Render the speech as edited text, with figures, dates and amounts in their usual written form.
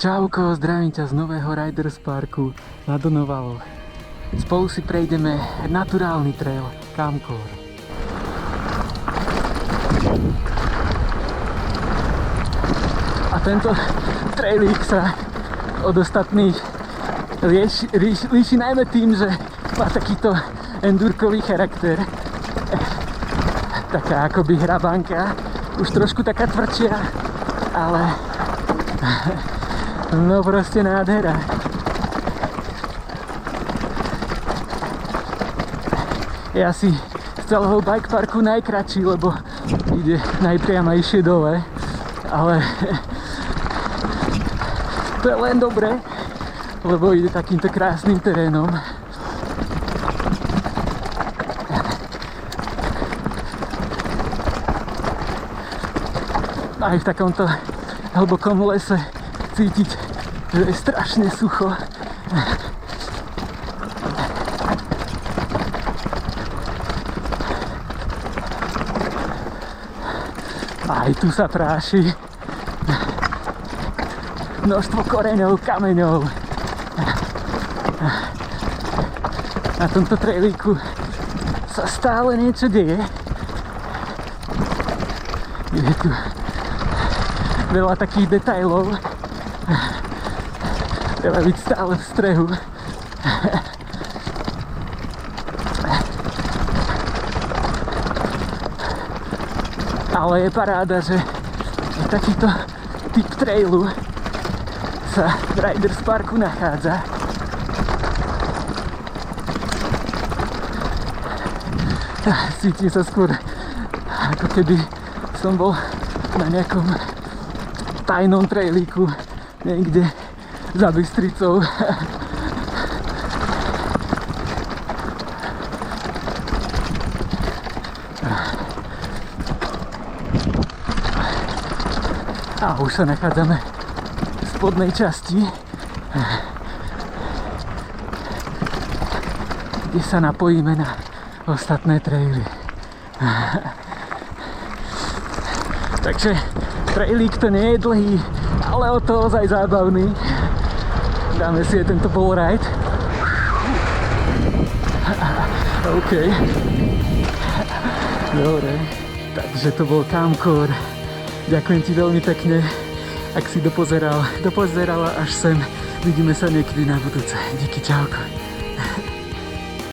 Čauko, zdravím ťa z nového Riders Parku na Donovaloch. Spolu si prejdeme naturálny trail Kamkor. A tento trailík sa od ostatných líši najmä tým, že má takýto endurkový charakter. Taká akoby hrabanka, už trošku taká tvrdšia, ale no proste nádhera. Je asi z celého bike parku najkratší, lebo ide najpriamejšie dole, ale to je len dobré, lebo ide takýmto krásnym terénom. Aj v takomto hlbokom lese cítiť, že je strašne sucho. Aj tu sa práši množstvo koreňov, kameňov. Na tomto trailíku sa stále niečo deje. Je tu veľa takých detailov. Treba byť stále v strehu. Ale je paráda, že takýto typ trailu sa v Riders Parku nachádza. Cítim sa skôr, ako keby som bol na nejakom tajnom trailíku niekde za Bystricou. A už sa nachádzame v spodnej časti, kde sa napojíme na ostatné traily. Takže trailík to nie je dlhý, ale o to ozaj zábavný. Dáme si aj tento ballride. OK. Dobre, takže to bol Kamkor. Ďakujem ti veľmi pekne, ak si dopozerala až sem. Vidíme sa niekedy na budúce. Díky, čauko.